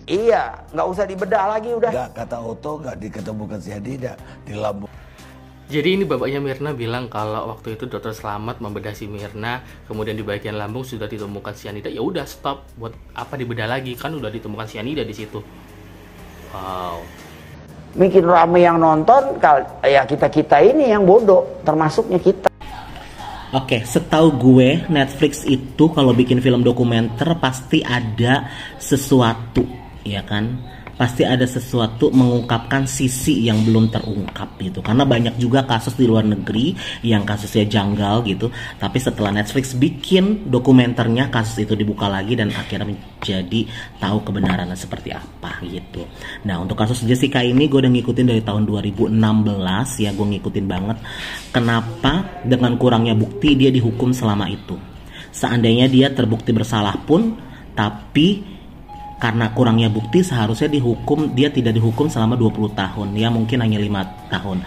Iya, nggak usah dibedah lagi udah. Nggak, kata Oto nggak diketemukan cyanida di lambung. Jadi ini bapaknya Mirna bilang kalau waktu itu dokter Slamet membedah si Mirna, kemudian di bagian lambung sudah ditemukan cyanida. Ya udah stop, buat apa dibedah lagi, kan udah ditemukan cyanida di situ. Wow. Bikin rame yang nonton, ya kita ini yang bodoh, termasuknya kita. Oke, setahu gue Netflix itu kalau bikin film dokumenter pasti ada sesuatu, ya kan? Pasti ada sesuatu mengungkapkan sisi yang belum terungkap gitu. Karena banyak juga kasus di luar negeri yang kasusnya janggal gitu. Tapi setelah Netflix bikin dokumenternya, kasus itu dibuka lagi dan akhirnya menjadi tahu kebenarannya seperti apa gitu. Nah, untuk kasus Jessica ini gue udah ngikutin dari tahun 2016 ya, gue ngikutin banget. Kenapa dengan kurangnya bukti dia dihukum selama itu. Seandainya dia terbukti bersalah pun, tapi karena kurangnya bukti seharusnya dia tidak dihukum selama 20 tahun. Ya mungkin hanya 5 tahun.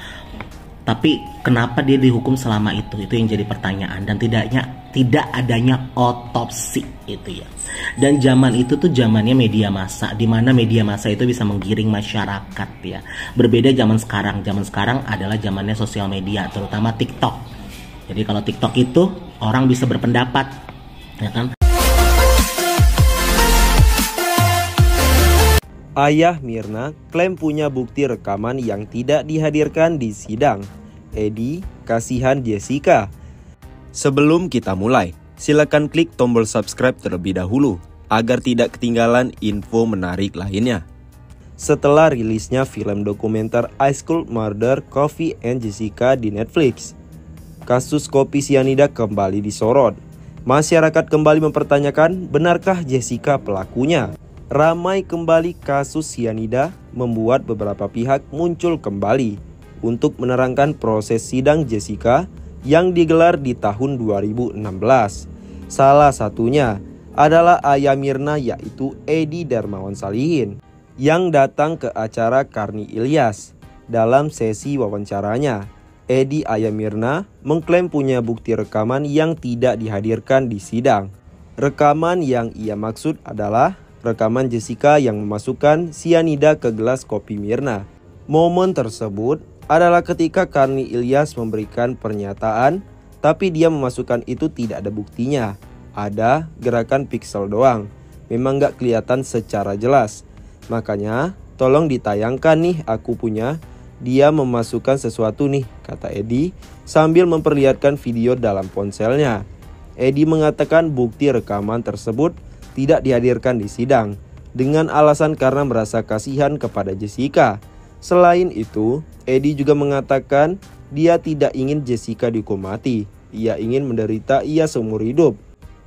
Tapi kenapa dia dihukum selama itu? Itu yang jadi pertanyaan. Dan tidak adanya otopsi itu ya. Dan zaman itu tuh zamannya media massa, di mana media massa itu bisa menggiring masyarakat ya. Berbeda zaman sekarang. Zaman sekarang adalah zamannya sosial media, terutama TikTok. Jadi kalau TikTok itu orang bisa berpendapat, ya kan? Ayah Mirna klaim punya bukti rekaman yang tidak dihadirkan di sidang. Edi, kasihan Jessica. Sebelum kita mulai, silakan klik tombol subscribe terlebih dahulu agar tidak ketinggalan info menarik lainnya. Setelah rilisnya film dokumenter High School Murder Coffee and Jessica di Netflix, kasus kopi sianida kembali disorot. Masyarakat kembali mempertanyakan, benarkah Jessica pelakunya? Ramai kembali kasus sianida membuat beberapa pihak muncul kembali untuk menerangkan proses sidang Jessica yang digelar di tahun 2016. Salah satunya adalah ayah Mirna, yaitu Edi Darmawan Salihin, yang datang ke acara Karni Ilyas. Dalam sesi wawancaranya, Edi ayah Mirna mengklaim punya bukti rekaman yang tidak dihadirkan di sidang. Rekaman yang ia maksud adalah rekaman Jessica yang memasukkan sianida ke gelas kopi Mirna. Momen tersebut adalah ketika Karni Ilyas memberikan pernyataan, tapi dia memasukkan itu tidak ada buktinya. Ada gerakan piksel doang, memang gak kelihatan secara jelas. Makanya tolong ditayangkan nih, aku punya. Dia memasukkan sesuatu nih, kata Edi sambil memperlihatkan video dalam ponselnya. Edi mengatakan bukti rekaman tersebut tidak dihadirkan di sidang dengan alasan karena merasa kasihan kepada Jessica. Selain itu, Edi juga mengatakan dia tidak ingin Jessica dihukum mati. Ia ingin menderita seumur hidup.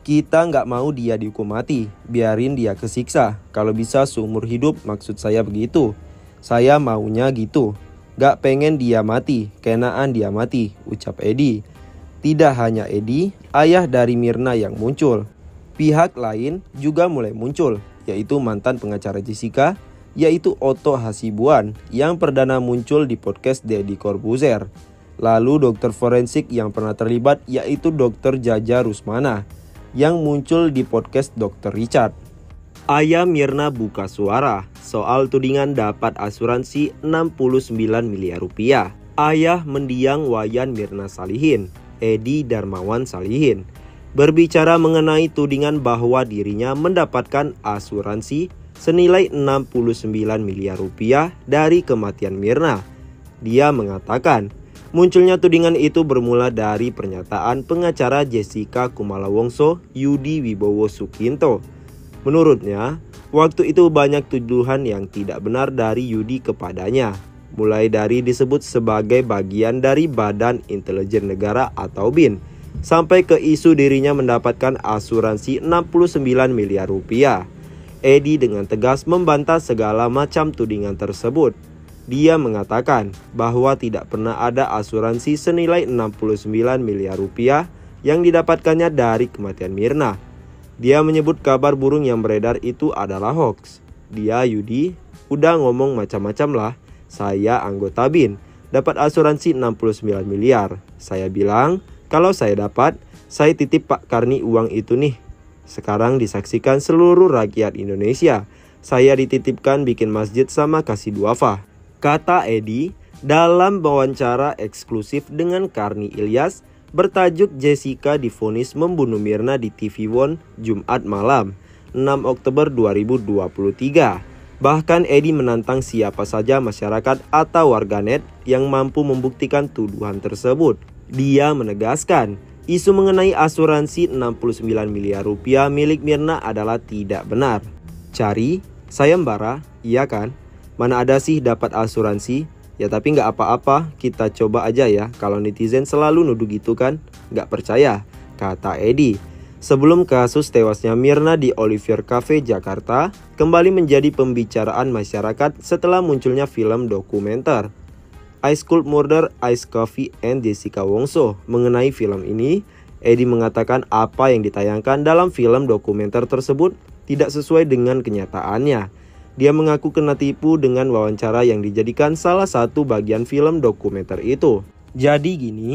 Kita nggak mau dia dihukum mati, biarin dia kesiksa. Kalau bisa seumur hidup, maksud saya begitu. Saya maunya gitu. Gak pengen dia mati, kenaan dia mati, ucap Edi. Tidak hanya Edi, ayah dari Mirna yang muncul. Pihak lain juga mulai muncul, yaitu mantan pengacara Jessica, yaitu Otto Hasibuan yang perdana muncul di podcast Deddy Corbuzier. Lalu dokter forensik yang pernah terlibat, yaitu Dr. Jaja Rusmana yang muncul di podcast Dr. Richard. Ayah Mirna buka suara soal tudingan dapat asuransi 69 miliar rupiah. Ayah mendiang Wayan Mirna Salihin, Edi Darmawan Salihin, berbicara mengenai tudingan bahwa dirinya mendapatkan asuransi senilai 69 miliar rupiah dari kematian Mirna. Dia mengatakan, munculnya tudingan itu bermula dari pernyataan pengacara Jessica Kumala Wongso, Yudi Wibowo Sukinto. Menurutnya, waktu itu banyak tuduhan yang tidak benar dari Yudi kepadanya, mulai dari disebut sebagai bagian dari Badan Intelijen Negara atau BIN, sampai ke isu dirinya mendapatkan asuransi 69 miliar rupiah. Edi dengan tegas membantah segala macam tudingan tersebut. Dia mengatakan bahwa tidak pernah ada asuransi senilai 69 miliar rupiah yang didapatkannya dari kematian Mirna. Dia menyebut kabar burung yang beredar itu adalah hoax. Dia, Yudi, udah ngomong macam-macam lah. Saya anggota BIN, dapat asuransi 69 miliar. Saya bilang, kalau saya dapat, saya titip Pak Karni uang itu nih. Sekarang disaksikan seluruh rakyat Indonesia. saya dititipkan bikin masjid sama kasih duafa. Kata Edi dalam wawancara eksklusif dengan Karni Ilyas bertajuk Jessica divonis membunuh Mirna di TV One Jumat malam 6 Oktober 2023. Bahkan Edi menantang siapa saja masyarakat atau warganet yang mampu membuktikan tuduhan tersebut. Dia menegaskan isu mengenai asuransi 69 miliar rupiah milik Mirna adalah tidak benar. Cari, sayembara, iya kan? Mana ada sih dapat asuransi? Ya tapi nggak apa-apa, kita coba aja ya. Kalau netizen selalu nuduh gitu kan, nggak percaya, kata Edi. Sebelum kasus tewasnya Mirna di Olivier Cafe Jakarta kembali menjadi pembicaraan masyarakat setelah munculnya film dokumenter I School Murder, Ice Coffee and Jessica Wongso. Mengenai film ini, Edi mengatakan apa yang ditayangkan dalam film dokumenter tersebut tidak sesuai dengan kenyataannya. Dia mengaku kena tipu dengan wawancara yang dijadikan salah satu bagian film dokumenter itu. Jadi gini,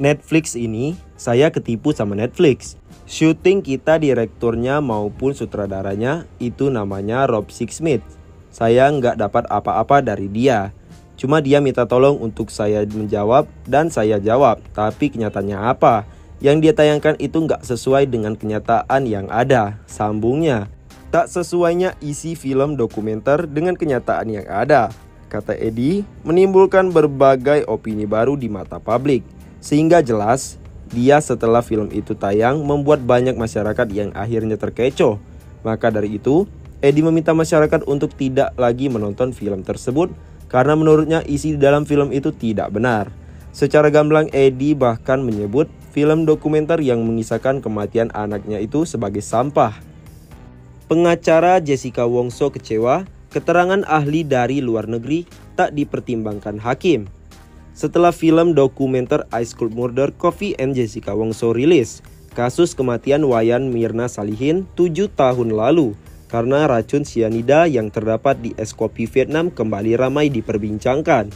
Netflix ini saya ketipu sama Netflix. Syuting kita direkturnya maupun sutradaranya itu namanya Rob Sixsmith. Saya nggak dapat apa-apa dari dia. Cuma dia minta tolong untuk saya menjawab dan saya jawab. Tapi kenyataannya apa? Yang dia tayangkan itu nggak sesuai dengan kenyataan yang ada. Sambungnya, tak sesuainya isi film dokumenter dengan kenyataan yang ada, kata Edi, menimbulkan berbagai opini baru di mata publik. Sehingga jelas, dia setelah film itu tayang membuat banyak masyarakat yang akhirnya terkecoh. Maka dari itu, Edi meminta masyarakat untuk tidak lagi menonton film tersebut karena menurutnya isi di dalam film itu tidak benar. Secara gamblang, Edi bahkan menyebut film dokumenter yang mengisahkan kematian anaknya itu sebagai sampah. Pengacara Jessica Wongso kecewa keterangan ahli dari luar negeri tak dipertimbangkan hakim. Setelah film dokumenter I School Murder, Coffee and Jessica Wongso rilis, kasus kematian Wayan Mirna Salihin 7 tahun lalu karena racun sianida yang terdapat di es kopi Vietnam kembali ramai diperbincangkan.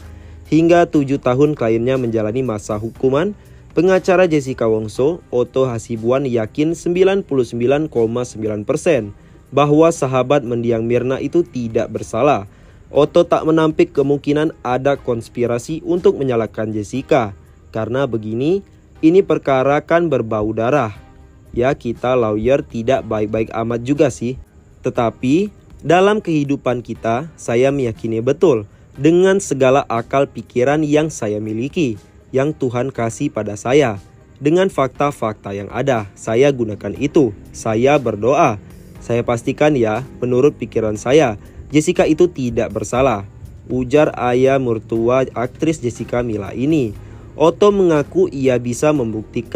Hingga 7 tahun kliennya menjalani masa hukuman, pengacara Jessica Wongso, Otto Hasibuan, yakin 99,9% bahwa sahabat mendiang Mirna itu tidak bersalah. Otto tak menampik kemungkinan ada konspirasi untuk menyalahkan Jessica. Karena begini, ini perkara kan berbau darah. Ya kita lawyer tidak baik-baik amat juga sih. Tetapi dalam kehidupan kita, saya meyakini betul dengan segala akal pikiran yang saya miliki, yang Tuhan kasih pada saya. Dengan fakta-fakta yang ada, saya gunakan itu. Saya berdoa. Saya pastikan ya, menurut pikiran saya, Jessica itu tidak bersalah, ujar ayah mertua aktris Jessica Mila ini. Otto mengaku ia bisa membuktikan